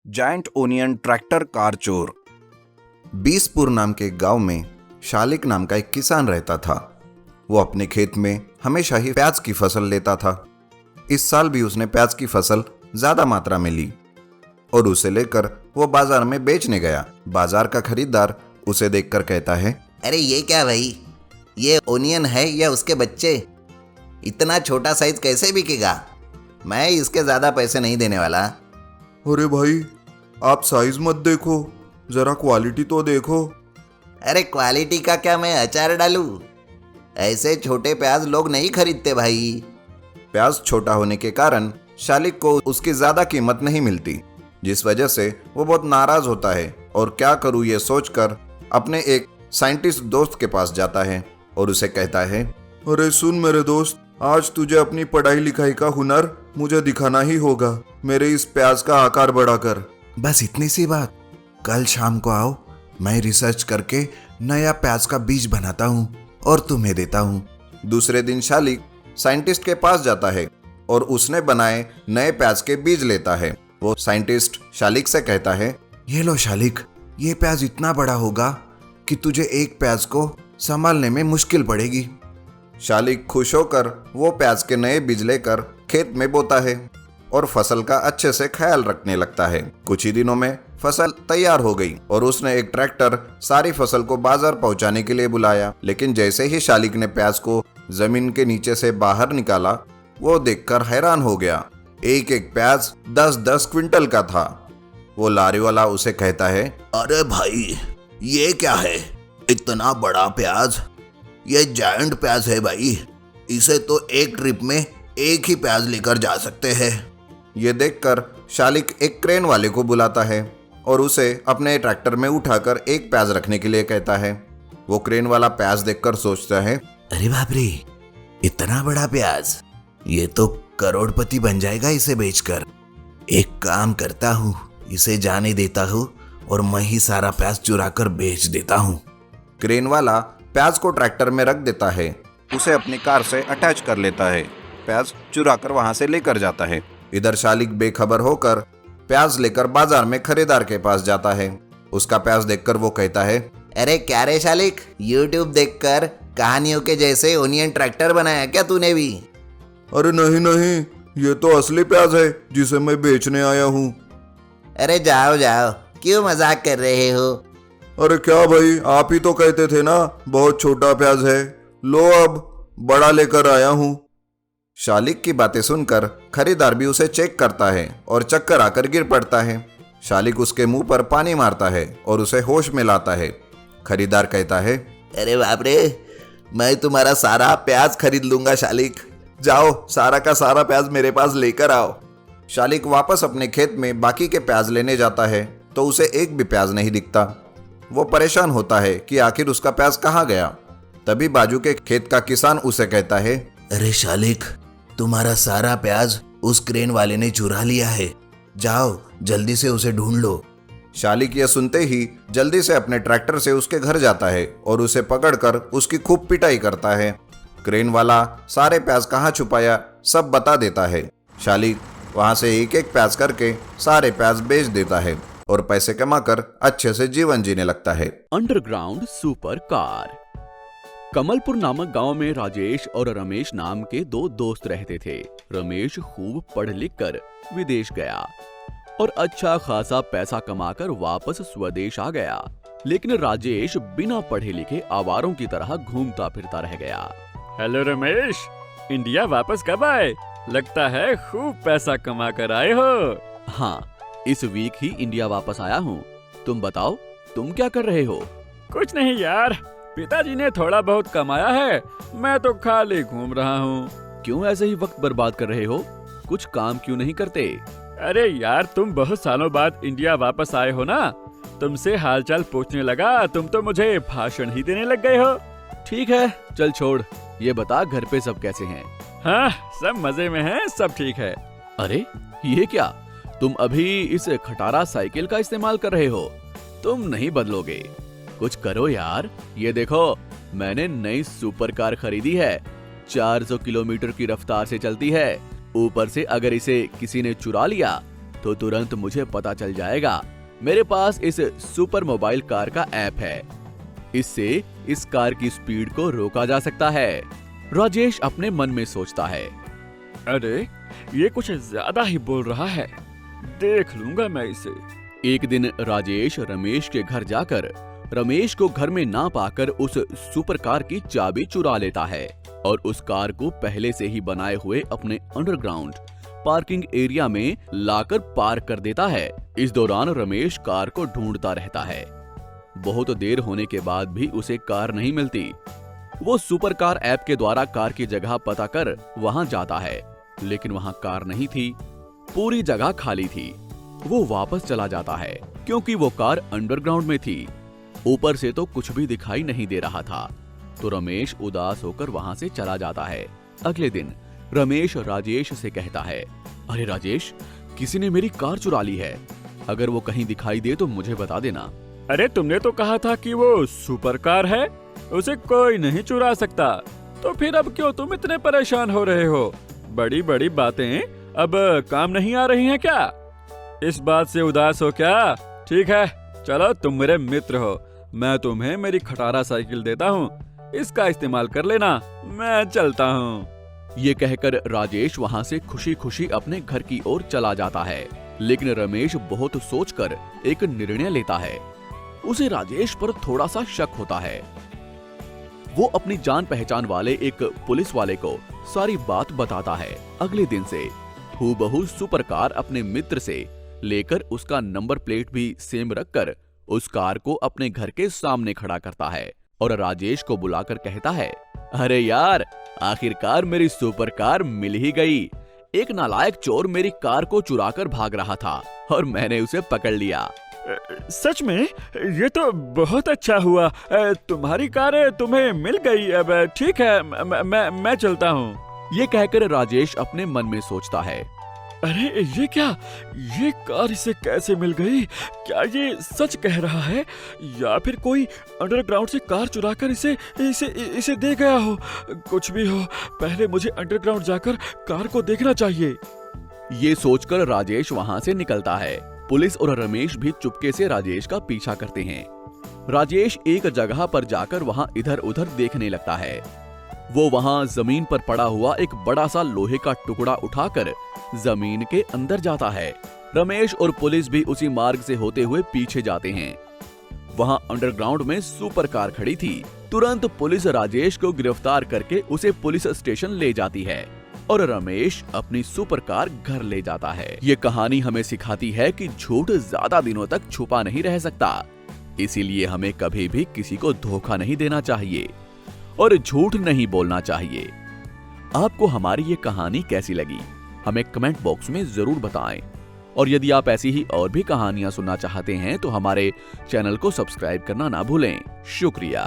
Giant onion tractor car चोर। बीसपुर नाम के गांव में शालिक नाम का एक किसान रहता था। वो अपने खेत में हमेशा ही प्याज की फसल लेता था। इस साल भी उसने प्याज की फसल ज्यादा मात्रा में ली और उसे लेकर वो बाजार में बेचने गया। बाजार का खरीदार उसे देखकर कहता है, अरे ये क्या भाई, ये ओनियन है या उसके बच्चे? इतना छोटा साइज कैसे बिकेगा? मैं इसके ज़्यादा पैसे नहीं देने वाला। अरे भाई, आप साइज मत देखो, जरा क्वालिटी तो देखो। अरे क्वालिटी का क्या मैं अचार डालूं? ऐसे छोटे प्याज लोग नहीं खरीदते भाई। प्याज छोटा होने के कारण शालिक को उसकी ज्यादा कीमत नहीं मिलती, जिस वजह से वो बहुत नाराज होता है और क्या करूं ये सोचकर अपने एक साइंटिस्ट दोस्त के पास जाता है और उसे कहता है, अरे सुन मेरे दोस्त, आज तुझे अपनी पढ़ाई लिखाई का हुनर मुझे दिखाना ही होगा। मेरे इस प्याज का आकार बढ़ा कर। बस इतनी सी बात, कल शाम को आओ, मैं रिसर्च करके नया प्याज का बीज बनाता हूँ और तुम्हें देता हूँ। दूसरे दिन शालिक साइंटिस्ट के पास जाता है और उसने बनाए नए प्याज के बीज लेता है। वो साइंटिस्ट शालिक से कहता है, ये लो शालिक, ये प्याज इतना बड़ा होगा कि तुझे एक प्याज को संभालने में मुश्किल पड़ेगी। शालिक खुश होकर वो प्याज के नए बीज लेकर खेत में बोता है और फसल का अच्छे से ख्याल रखने लगता है। कुछ ही दिनों में फसल तैयार हो गई और उसने एक ट्रैक्टर सारी फसल को बाजार पहुंचाने के लिए बुलाया। लेकिन जैसे ही शालिक ने प्याज को जमीन के नीचे से बाहर निकाला, वो देखकर हैरान हो गया। एक एक प्याज 10-10 क्विंटल का था। वो लारी वाला उसे कहता है, अरे भाई, ये क्या है? इतना बड़ा प्याज? ये जायंट प्याज है भाई। इसे तो एक ट्रिप में एक ही प्याज लेकर जा सकते हैं। ये देखकर शालिक एक क्रेन वाले को बुलाता है और उसे अपने ट्रैक्टर में उठाकर एक प्याज रखने के लिए कहता है। वो क्रेन वाला प्याज देखकर सोचता है, अरे बाप रे, इतना बड़ा प्याज! ये तो करोड़पति बन जाएगा इसे बेचकर। एक काम करता हूँ, इसे जाने देता हूँ और मैं ही सारा प्याज चुरा कर बेच देता हूँ। क्रेन वाला प्याज को ट्रैक्टर में रख देता है, उसे अपनी कार से अटैच कर लेता है, प्याज चुरा कर वहां से लेकर जाता है। इधर शालिक बेखबर होकर प्याज लेकर बाजार में खरीदार के पास जाता है। उसका प्याज देखकर वो कहता है, अरे क्या रे शालिक, यूट्यूब देखकर कहानियों के जैसे ओनियन ट्रैक्टर बनाया क्या तूने भी? अरे नहीं नहीं, ये तो असली प्याज है जिसे मैं बेचने आया हूँ। अरे जाओ जाओ, क्यों मजाक कर रहे हो? अरे क्या भाई, आप ही तो कहते थे ना बहुत छोटा प्याज है। लो अब बड़ा लेकर आया हूँ। शालिक की बातें सुनकर खरीदार भी उसे चेक करता है और चक्कर आकर गिर पड़ता है। शालिक उसके मुंह पर पानी मारता है और उसे होश में लाता है। खरीदार कहता है, अरे बाप रे, मैं तुम्हारा सारा प्याज खरीद लूंगा शालिक। जाओ, सारा का सारा प्याज मेरे पास लेकर आओ। शालिक वापस अपने खेत में बाकी के प्याज लेने जाता है तो उसे एक भी प्याज नहीं दिखता। वो परेशान होता है कि आखिर उसका प्याज कहाँ गया। तभी बाजू के खेत का किसान उसे कहता है, अरे शालिक, तुम्हारा सारा प्याज उस क्रेन वाले ने चुरा लिया है। जाओ जल्दी से उसे ढूंढ लो। शालिक यह सुनते ही जल्दी से अपने ट्रैक्टर से उसके घर जाता है और उसे पकड़कर उसकी खूब पिटाई करता है। क्रेन वाला सारे प्याज कहाँ छुपाया सब बता देता है। शालिक वहां से एक एक प्याज करके सारे प्याज बेच देता है और पैसे कमाकर अच्छे से जीवन जीने लगता है। Underground super car. कमलपुर नामक गांव में राजेश और रमेश नाम के दो दोस्त रहते थे। रमेश खूब पढ़ लिख कर विदेश गया और अच्छा खासा पैसा कमाकर वापस स्वदेश आ गया। लेकिन राजेश बिना पढ़े लिखे आवारों की तरह घूमता फिरता रह गया। हेलो रमेश, इंडिया वापस कब आए? लगता है खूब पैसा कमा कर आए हो। हाँ, इस वीक ही इंडिया वापस आया हूँ। तुम बताओ, तुम क्या कर रहे हो? कुछ नहीं यार, पिताजी ने थोड़ा बहुत कमाया है, मैं तो खाली घूम रहा हूँ। क्यों ऐसे ही वक्त बर्बाद कर रहे हो? कुछ काम क्यों नहीं करते? अरे यार, तुम बहुत सालों बाद इंडिया वापस आए हो ना, तुमसे हालचाल पूछने लगा, तुम तो मुझे भाषण ही देने लग गए हो। ठीक है, चल छोड़, ये बता घर पे सब कैसे हैं? हाँ, सब मजे में हैं, सब ठीक है। अरे ये क्या, तुम अभी इस खटारा साइकिल का इस्तेमाल कर रहे हो? तुम नहीं बदलोगे, कुछ करो यार। ये देखो, मैंने नई सुपर कार खरीदी है, 400 किलोमीटर की रफ्तार से चलती है। ऊपर से अगर इसे किसी ने चुरा लिया तो तुरंत मुझे पता चल जाएगा। मेरे पास इस सुपर मोबाइल कार का ऐप है, इससे इस कार की स्पीड को रोका जा सकता है। राजेश अपने मन में सोचता है, अरे ये कुछ ज्यादा ही बोल रहा है, देख लूंगा मैं इसे। एक दिन राजेश रमेश के घर जाकर रमेश को घर में ना पाकर उस सुपर कार की चाबी चुरा लेता है और उस कार को पहले से ही बनाए हुए अपने अंडरग्राउंड पार्किंग एरिया में लाकर पार्क कर देता है। इस दौरान रमेश कार को ढूंढता रहता है। बहुत देर होने के बाद भी उसे कार नहीं मिलती। वो सुपर कार ऐप के द्वारा कार की जगह पता कर वहां जाता है, लेकिन वहां कार नहीं थी, पूरी जगह खाली थी। वो वापस चला जाता है क्योंकि वो कार अंडरग्राउंड में थी, ऊपर से तो कुछ भी दिखाई नहीं दे रहा था। तो रमेश उदास होकर वहां से चला जाता है। अगले दिन रमेश राजेश से कहता है, अरे राजेश, किसी ने मेरी कार चुरा ली है, अगर वो कहीं दिखाई दे तो मुझे बता देना। अरे तुमने तो कहा था कि वो सुपर कार है, उसे कोई नहीं चुरा सकता, तो फिर अब क्यों तुम इतने परेशान हो रहे हो? बड़ी बड़ी बातें अब काम नहीं आ रही हैं क्या? इस बात से उदास हो क्या? ठीक है, चलो तुम मेरे मित्र हो, मैं तुम्हें मेरी खटारा साइकिल देता हूँ, इसका इस्तेमाल कर लेना, मैं चलता हूँ। ये कहकर राजेश वहां से खुशी खुशी अपने घर की ओर चला जाता है। लेकिन रमेश बहुत सोचकर एक निर्णय लेता है। उसे राजेश पर थोड़ा सा शक होता है। वो अपनी जान पहचान वाले एक पुलिस वाले को सारी बात बताता है। अगले दिन से हूबहू सुपर कार अपने मित्र से लेकर उसका नंबर प्लेट भी सेम रखकर उस कार को अपने घर के सामने खड़ा करता है और राजेश को बुलाकर कहता है, अरे यार, आखिरकार मेरी सुपर कार मिल ही गई। एक नालायक चोर मेरी कार को चुराकर भाग रहा था और मैंने उसे पकड़ लिया। सच में? ये तो बहुत अच्छा हुआ, तुम्हारी कार तुम्हें मिल गई। अब ठीक है, मैं चलता हूँ। ये कहकर राजेश अपने मन में सोचता है, अरे ये क्या, ये कार इसे कैसे मिल गई? क्या ये सच कह रहा है या फिर कोई अंडरग्राउंड से कार चुराकर इसे दे गया हो? कुछ भी हो, पहले मुझे अंडरग्राउंड जाकर कार को देखना चाहिए। ये सोचकर राजेश वहां से निकलता है। पुलिस और रमेश भी चुपके से राजेश का पीछा करते हैं। राजेश एक जगह पर जाकर वहां इधर उधर देखने लगता है। वो वहां जमीन पर पड़ा हुआ एक बड़ा सा लोहे का टुकड़ा उठाकर जमीन के अंदर जाता है। रमेश और पुलिस भी उसी मार्ग से होते हुए पीछे जाते हैं। वहां अंडरग्राउंड में सुपर कार खड़ी थी। तुरंत पुलिस राजेश को गिरफ्तार करके उसे पुलिस स्टेशन ले जाती है और रमेश अपनी सुपर कार घर ले जाता है। ये कहानी हमें सिखाती है कि झूठ ज्यादा दिनों तक छुपा नहीं रह सकता, इसीलिए हमें कभी भी किसी को धोखा नहीं देना चाहिए और झूठ नहीं बोलना चाहिए। आपको हमारी ये कहानी कैसी लगी, हमें कमेंट बॉक्स में जरूर बताएं। और यदि आप ऐसी ही और भी कहानियां सुनना चाहते हैं तो हमारे चैनल को सब्सक्राइब करना ना भूलें। शुक्रिया।